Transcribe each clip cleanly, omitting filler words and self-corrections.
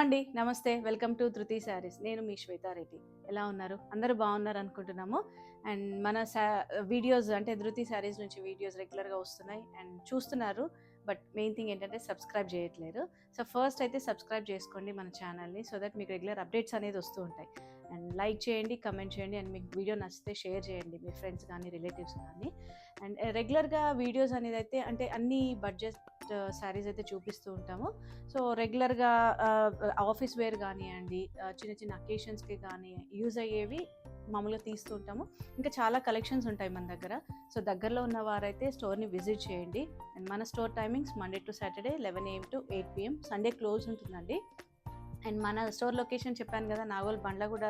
అండి. నమస్తే. Welcome to ధృతి శారీస్. నేను మీ శ్వేతారెడ్డి. ఎలా ఉన్నారు? అందరూ బాగున్నారు అనుకుంటున్నాము. అండ్ మన వీడియోస్ అంటే ధృతి శారీస్ నుంచి వీడియోస్ రెగ్యులర్‌గా వస్తున్నాయి అండ్ చూస్తున్నారు. బట్ మెయిన్ థింగ్ ఏంటంటే సబ్స్క్రైబ్ చేయట్లేరు. సో ఫస్ట్ అయితే సబ్స్క్రైబ్ చేసుకోండి మన ఛానల్‌ని. సో దట్ మీకు రెగ్యులర్ అప్డేట్స్ అనేది వస్తూ ఉంటాయి. అండ్ లైక్ చేయండి, కమెంట్ చేయండి అండ్ మీకు వీడియో నచ్చితే షేర్ చేయండి మీ ఫ్రెండ్స్ కానీ, రిలేటివ్స్ కానీ. అండ్ రెగ్యులర్‌గా వీడియోస్ అనేది అయితే అంటే అన్ని బడ్జెట్ శారీస్ అయితే చూపిస్తూ ఉంటాము. సో రెగ్యులర్‌గా ఆఫీస్ వేర్ కానియండి, చిన్న చిన్న అకేషన్స్‌కి కానీ యూజ్ అయ్యేవి మామూలుగా తీస్తూ ఉంటాము. ఇంకా చాలా కలెక్షన్స్ ఉంటాయి మన దగ్గర. సో దగ్గరలో ఉన్న వారైతే స్టోర్‌ని విజిట్ చేయండి. అండ్ మన store timings Monday to Saturday 11 AM to 8 PM. Sunday close ఉంటుందండి. అండ్ మన స్టోర్ లొకేషన్ చెప్పాను కదా, Nagole Bandlaguda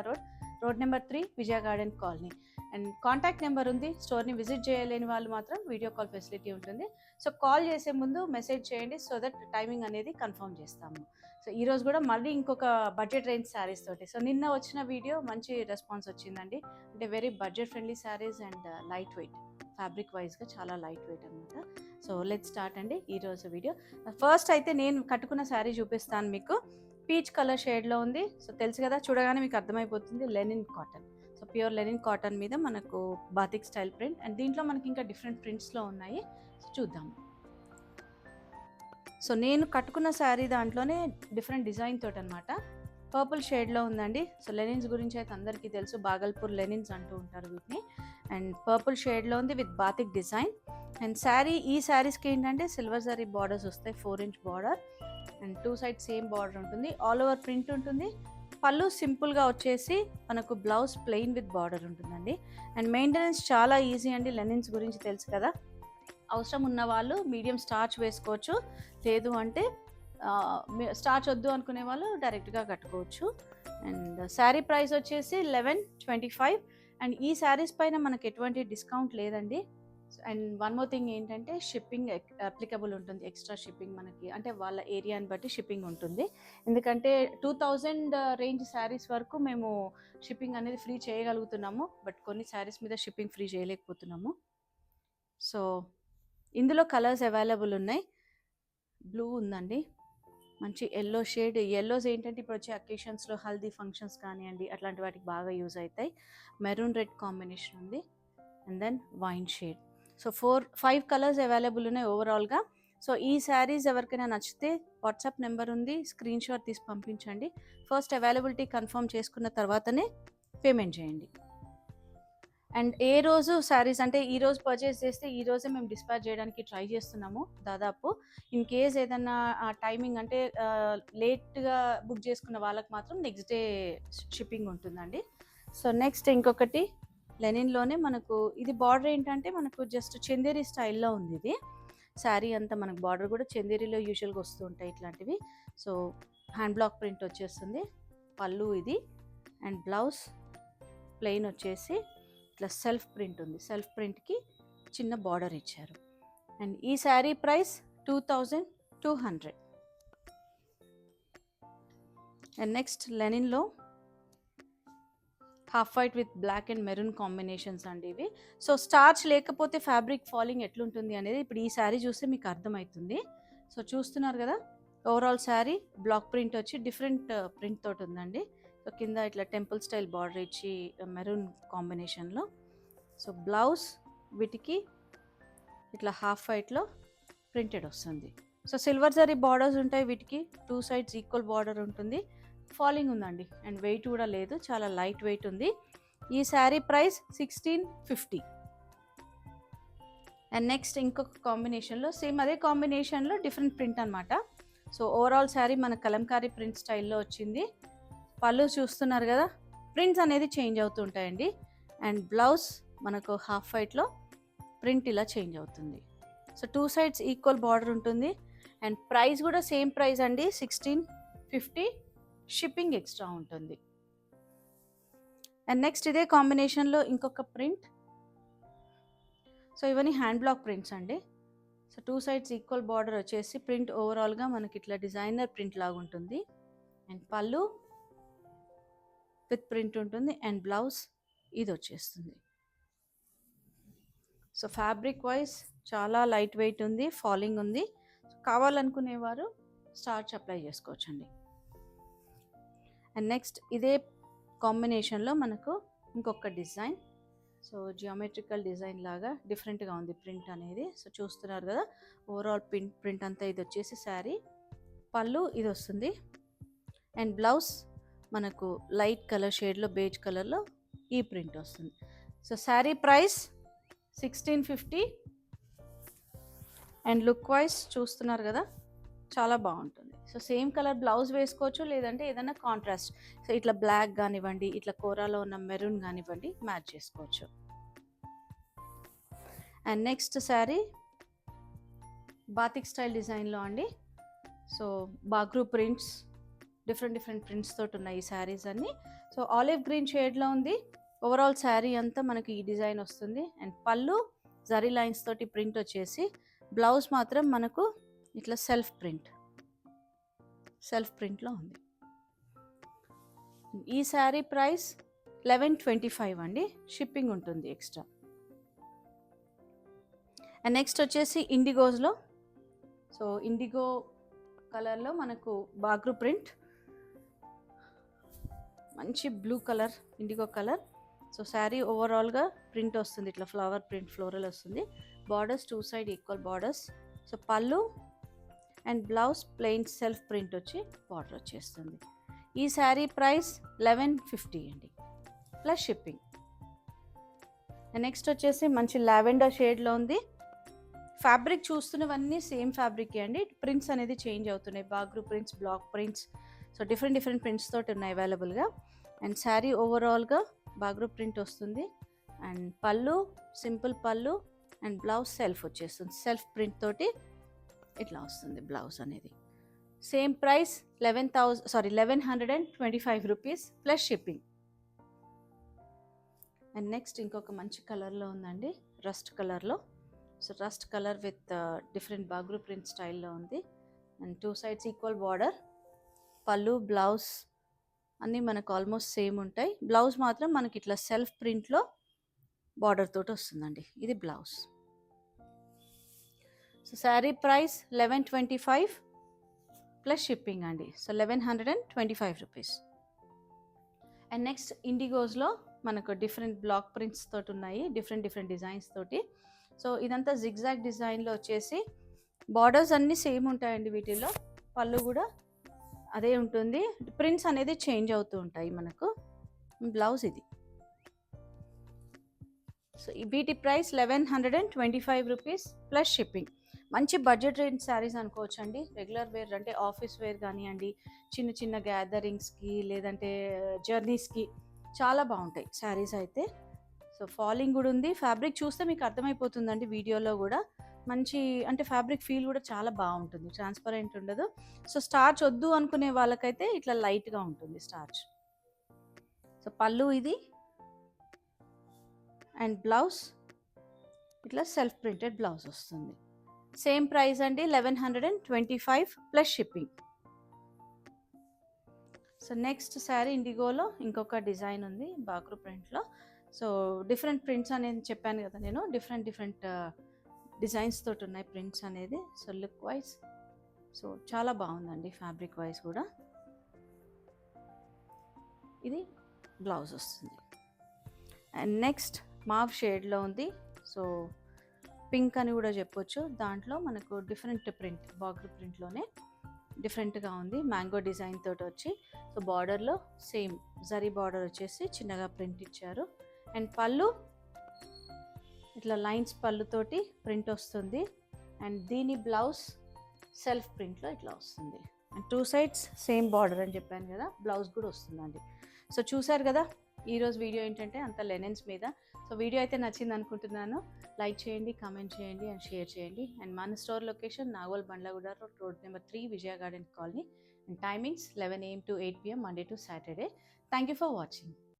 road number 3, Vijaya garden colony. And contact number ఉంది. స్టోర్ని విజిట్ చేయలేని వాళ్ళు మాత్రం వీడియో కాల్ ఫెసిలిటీ ఉంటుంది. సో కాల్ చేసే ముందు మెసేజ్ చేయండి సో దట్ టైమింగ్ అనేది కన్ఫర్మ్ చేస్తాము. సో ఈరోజు కూడా మళ్ళీ ఇంకొక బడ్జెట్ రేంజ్ శారీస్ తోటి. సో నిన్న వచ్చిన వీడియో మంచి రెస్పాన్స్ వచ్చిందండి. అంటే very budget friendly saris and light weight, fabric వైజ్గా చాలా లైట్ వెయిట్ అనమాట. సో లెట్స్ స్టార్ట్ అండి ఈరోజు వీడియో. ఫస్ట్ అయితే నేను కట్టుకున్న శారీ చూపిస్తాను మీకు. పీచ్ కలర్ షేడ్లో ఉంది. సో తెలుసు కదా, చూడగానే మీకు అర్థమైపోతుంది. Linen cotton. So pure linen cotton మీద మనకు బాతిక్ స్టైల్ ప్రింట్ అండ్ దీంట్లో మనకి ఇంకా డిఫరెంట్ ప్రింట్స్లో ఉన్నాయి. సో చూద్దాము. సో నేను కట్టుకున్న శారీ దాంట్లోనే డిఫరెంట్ డిజైన్ తోటి అనమాట. పర్పుల్ షేడ్లో ఉందండి. సో లెనిన్స్ గురించి అయితే అందరికీ తెలుసు, బాగల్పూర్ లెనిన్స్ అంటూ ఉంటారు వీటిని. అండ్ పర్పుల్ షేడ్లో ఉంది విత్ బాతిక్ డిజైన్. అండ్ ఈ శారీస్కి ఏంటంటే సిల్వర్ జరీ బార్డర్స్ వస్తాయి, 4 inch border. And 2 sides same border ఉంటుంది. ఆల్ ఓవర్ ప్రింట్ ఉంటుంది. పళ్ళు సింపుల్గా వచ్చేసి మనకు బ్లౌజ్ ప్లెయిన్ విత్ బార్డర్ ఉంటుందండి. అండ్ మెయింటెనెన్స్ చాలా ఈజీ అండి. లెనిన్స్ గురించి తెలుసు కదా, అవసరం ఉన్న వాళ్ళు మీడియం స్టార్చ్ వేసుకోవచ్చు. లేదు అంటే స్టార్చ్ వద్దు అనుకునే వాళ్ళు డైరెక్ట్గా కట్టుకోవచ్చు. అండ్ శారీ ప్రైస్ వచ్చేసి 1125. అండ్ ఈ శారీస్ పైన మనకు ఎటువంటి డిస్కౌంట్ లేదండి. అండ్ వన్ మోర్ థింగ్ ఏంటంటే షిప్పింగ్ అప్లికబుల్ ఉంటుంది. ఎక్స్ట్రా షిప్పింగ్ మనకి అంటే వాళ్ళ ఏరియాని బట్టి షిప్పింగ్ ఉంటుంది. ఎందుకంటే 2000 రేంజ్ శారీస్ వరకు మేము షిప్పింగ్ అనేది ఫ్రీ చేయగలుగుతున్నాము. బట్ కొన్ని శారీస్ మీద షిప్పింగ్ ఫ్రీ చేయలేకపోతున్నాము. సో ఇందులో కలర్స్ అవైలబుల్ ఉన్నాయి. బ్లూ ఉందండి, మంచి ఎల్లో షేడ్. ఎల్లోస్ ఏంటంటే ఇప్పుడు వచ్చే అకేషన్స్లో హల్దీ ఫంక్షన్స్ కానివ్వండి అట్లాంటి వాటికి బాగా యూజ్ అవుతాయి. మెరూన్ రెడ్ కాంబినేషన్ ఉంది. And then wine shade. So 5 colours available ఉన్నాయి ఓవరాల్గా. సో ఈ శారీస్ ఎవరికైనా నచ్చితే వాట్సాప్ నెంబర్ ఉంది, స్క్రీన్ షాట్ తీసి పంపించండి. ఫస్ట్ అవైలబిలిటీ కన్ఫర్మ్ చేసుకున్న తర్వాతనే పేమెంట్ చేయండి. అండ్ ఏ రోజు శారీస్ అంటే ఈ రోజు పర్చేస్ చేస్తే ఈ రోజే మేము డిస్పాచ్ చేయడానికి ట్రై చేస్తున్నాము. దాదాపు ఇన్ కేస్ ఏదన్నా టైమింగ్ అంటే లేట్గా బుక్ చేసుకున్న వాళ్ళకి మాత్రం నెక్స్ట్ డే షిప్పింగ్ ఉంటుందండి. సో నెక్స్ట్ ఇంకొకటి లెనిన్లోనే మనకు ఇది బార్డర్ ఏంటంటే మనకు జస్ట్ చందేరి స్టైల్లో ఉంది. ఇది శారీ అంతా మనకు బార్డర్ కూడా చందేరిలో యూజువల్గా వస్తూ ఉంటాయి ఇట్లాంటివి. సో హ్యాండ్ బ్లాక్ ప్రింట్ వచ్చేస్తుంది. పళ్ళు ఇది. అండ్ బ్లౌజ్ ప్లెయిన్ వచ్చేసి ఇట్లా సెల్ఫ్ ప్రింట్ ఉంది. సెల్ఫ్ ప్రింట్కి చిన్న బార్డర్ ఇచ్చారు. అండ్ ఈ శారీ ప్రైస్ 2200. అండ్ నెక్స్ట్ లెనిన్లో half white with black and maroon combinations అండి ఇవి. సో స్టార్చ్ లేకపోతే ఫ్యాబ్రిక్ ఫాలింగ్ ఎట్లుంటుంది అనేది ఇప్పుడు ఈ శారీ చూస్తే మీకు అర్థమవుతుంది. సో చూస్తున్నారు కదా, ఓవరాల్ శారీ బ్లాక్ ప్రింట్ వచ్చి డిఫరెంట్ ప్రింట్ తోటి ఉందండి. సో కింద ఇట్లా టెంపుల్ స్టైల్ బార్డర్ ఇచ్చి మెరూన్ కాంబినేషన్లో. సో బ్లౌజ్ వీటికి ఇట్లా హాఫ్ వైట్లో ప్రింటెడ్ వస్తుంది. సో సిల్వర్ జరీ బార్డర్స్ ఉంటాయి వీటికి. 2 sides ఈక్వల్ బార్డర్ ఉంటుంది. ఫాలింగ్ ఉందండి అండ్ వెయిట్ కూడా లేదు, చాలా లైట్ వెయిట్ ఉంది. ఈ శారీ ప్రైస్ 1650. అండ్ నెక్స్ట్ ఇంకొక కాంబినేషన్లో సేమ్ అదే కాంబినేషన్లో డిఫరెంట్ ప్రింట్ అనమాట. సో ఓవరాల్ శారీ మన కలంకారీ ప్రింట్ స్టైల్లో వచ్చింది. పళ్ళు చూస్తున్నారు కదా, ప్రింట్స్ అనేది చేంజ్ అవుతూ ఉంటాయండి. అండ్ బ్లౌజ్ మనకు హాఫ్ వైట్లో ప్రింట్ ఇలా చేంజ్ అవుతుంది. సో 2 sides ఈక్వల్ బార్డర్ ఉంటుంది. అండ్ ప్రైస్ కూడా సేమ్ ప్రైస్ అండి, 1650. షిప్పింగ్ ఎక్స్ట్రా ఉంటుంది. అండ్ నెక్స్ట్ ఇదే కాంబినేషన్లో ఇంకొక ప్రింట్. సో ఇవన్నీ హ్యాండ్ బ్లాక్ ప్రింట్స్ అండి. సో 2 sides ఈక్వల్ బార్డర్ వచ్చేసి ప్రింట్ ఓవరాల్గా మనకి ఇట్లా డిజైనర్ ప్రింట్ లాగా ఉంటుంది. అండ్ పళ్ళు విత్ ప్రింట్ ఉంటుంది. అండ్ బ్లౌజ్ ఇది వచ్చేస్తుంది. సో ఫ్యాబ్రిక్ వైజ్ చాలా లైట్ వెయిట్ ఉంది, ఫాలింగ్ ఉంది. కావాలనుకునేవారు స్టార్చ్ అప్లై చేసుకోవచ్చండి. అండ్ నెక్స్ట్ ఇదే కాంబినేషన్లో మనకు ఇంకొక డిజైన్. సో జియోమెట్రికల్ డిజైన్ లాగా డిఫరెంట్గా ఉంది ప్రింట్ అనేది. సో చూస్తున్నారు కదా, ఓవరాల్ ప్రింట్ అంతా ఇది వచ్చేసి శారీ. పళ్ళు ఇది వస్తుంది అండ్ బ్లౌజ్ మనకు లైట్ కలర్ షేడ్లో బేజ్ కలర్లో ఈ ప్రింట్ వస్తుంది. So sari price 1650 and look wise చూస్తున్నారు కదా, చాలా బాగుంటుంది. సో సేమ్ కలర్ బ్లౌజ్ వేసుకోవచ్చు, లేదంటే ఏదైనా కాంట్రాస్ట్, సో ఇట్లా బ్లాక్ కానివ్వండి, ఇట్లా కోరాలో ఉన్న మెరూన్ కానివ్వండి మ్యాచ్ చేసుకోవచ్చు. And next sari batik style డిజైన్లో అండి. So Bagru prints, different prints తోటి ఉన్నాయి ఈ శారీస్ అన్నీ. సో ఆలివ్ గ్రీన్ షేడ్లో ఉంది. ఓవరాల్ శారీ అంతా మనకి ఈ డిజైన్ వస్తుంది. అండ్ పళ్ళు జరీ లైన్స్ తోటి ప్రింట్ వచ్చేసి, బ్లౌజ్ మాత్రం మనకు ఇట్లా సెల్ఫ్ ప్రింట్లో ఉంది. ఈ శారీ ప్రైస్ 1125 అండి, షిప్పింగ్ ఉంటుంది ఎక్స్ట్రా. అండ్ నెక్స్ట్ వచ్చేసి ఇండిగోస్లో. సో ఇండిగో కలర్లో మనకు బాగ్రూ ప్రింట్, మంచి blue colour, indigo colour. So sari ఓవరాల్గా ప్రింట్ వస్తుంది, ఇట్లా ఫ్లవర్ ప్రింట్, ఫ్లోరల్ వస్తుంది. Borders 2 side equal borders. So పళ్ళు and blouse plain self print వచ్చి బార్డర్ వచ్చేస్తుంది. ఈ శారీ ప్రైస్ 1150 అండి, ప్లస్ షిప్పింగ్. అండ్ నెక్స్ట్ వచ్చేసి మంచి లావెండర్ షేడ్లో ఉంది. ఫ్యాబ్రిక్ చూస్తున్నవన్నీ సేమ్ ఫ్యాబ్రిక్ అండి, ప్రింట్స్ అనేది చేంజ్ అవుతున్నాయి. Bagru prints, block prints, so different prints తోటి ఉన్నాయి అవైలబుల్గా. అండ్ శారీ ఓవరాల్గా బాగ్రూ ప్రింట్ వస్తుంది. అండ్ పళ్ళు సింపుల్ పళ్ళు అండ్ బ్లౌజ్ సెల్ఫ్ వచ్చేస్తుంది, సెల్ఫ్ ప్రింట్ తోటి ఇట్లా వస్తుంది బ్లౌజ్ అనేది. Same price 1125 rupees plus shipping. And next ఇంకొక మంచి కలర్లో ఉందండి, రస్ట్ కలర్లో. So rust colour with different Bagru print స్టైల్లో ఉంది. And 2 sides equal border. పళ్ళు బ్లౌజ్ అన్నీ మనకు ఆల్మోస్ట్ సేమ్ ఉంటాయి. బ్లౌజ్ మాత్రం మనకి ఇట్లా సెల్ఫ్ ప్రింట్లో బార్డర్ తోటి వస్తుందండి, ఇది blouse. So sari price 1125 plus shipping అండి. So 1125 rupees. అండ్ నెక్స్ట్ ఇండిగోస్లో మనకు డిఫరెంట్ బ్లాక్ ప్రింట్స్ తోటి ఉన్నాయి, డిఫరెంట్ డిజైన్స్ తోటి. సో ఇదంతా జిగ్జాగ్ డిజైన్లో వచ్చేసి బార్డర్స్ అన్నీ సేమ్ ఉంటాయండి వీటిల్లో. పళ్ళు కూడా అదే ఉంటుంది, ప్రింట్స్ అనేది చేంజ్ అవుతూ ఉంటాయి మనకు. బ్లౌజ్ ఇది. సో వీటి ప్రైస్ 1125 రూపీస్ ప్లస్ షిప్పింగ్. మంచి బడ్జెట్ రేంజ్ శారీస్ అనుకోవచ్చు అండి. రెగ్యులర్ వేర్ అంటే ఆఫీస్ వేర్ కానివ్వండి, చిన్న గ్యాదరింగ్స్కి, లేదంటే జర్నీస్కి చాలా బాగుంటాయి శారీస్ అయితే. సో ఫాలింగ్ కూడా ఉంది. ఫ్యాబ్రిక్ చూస్తే మీకు అర్థమైపోతుందండి వీడియోలో కూడా. మంచి అంటే ఫ్యాబ్రిక్ ఫీల్ కూడా చాలా బాగుంటుంది, ట్రాన్స్పరెంట్ ఉండదు. సో స్టార్చ్ వద్దు అనుకునే వాళ్ళకైతే ఇట్లా లైట్గా ఉంటుంది స్టార్చ్. సో పళ్ళు ఇది అండ్ బ్లౌజ్ ఇట్లా సెల్ఫ్ ప్రింటెడ్ బ్లౌజ్ వస్తుంది. సేమ్ ప్రైస్ అండి, 1125 plus shipping. So next sari ఇండిగోలో ఇంకొక డిజైన్ ఉంది బాగ్రూ ప్రింట్లో. సో డిఫరెంట్ ప్రింట్స్ అనేది చెప్పాను కదా నేను, డిఫరెంట్ డిజైన్స్ తోటి ఉన్నాయి ప్రింట్స్ అనేది. సో లుక్ వైజ్ సో చాలా బాగుందండి, ఫ్యాబ్రిక్ వైజ్ కూడా. ఇది బ్లౌజ్ వస్తుంది. అండ్ నెక్స్ట్ మావ్ షేడ్లో ఉంది. సో పింక్ అని కూడా చెప్పొచ్చు. దాంట్లో మనకు డిఫరెంట్ ప్రింట్, బాగ్రూ ప్రింట్లోనే డిఫరెంట్గా ఉంది, మ్యాంగో డిజైన్ తోటి వచ్చి. సో బార్డర్లో సేమ్ జరీ బార్డర్ వచ్చేసి చిన్నగా ప్రింట్ ఇచ్చారు. అండ్ పళ్ళు ఇట్లా లైన్స్ పళ్ళుతోటి ప్రింట్ వస్తుంది. అండ్ దీని బ్లౌజ్ సెల్ఫ్ ప్రింట్లో ఇట్లా వస్తుంది. అండ్ 2 సైడ్స్ సేమ్ బార్డర్ అని చెప్పాను కదా, బ్లౌజ్ కూడా వస్తుందండి. సో చూసారు కదా, ఈరోజు వీడియో ఏంటంటే అంత లెనెన్స్ మీద. సో వీడియో అయితే నచ్చింది అనుకుంటున్నాను. లైక్ చేయండి, కామెంట్ చేయండి అండ్ షేర్ చేయండి. అండ్ మన store location Nagole Bandlaguda road number 3, Vijaya garden colony. And timings 11 AM to 8 PM Monday to Saturday. Thank you for watching.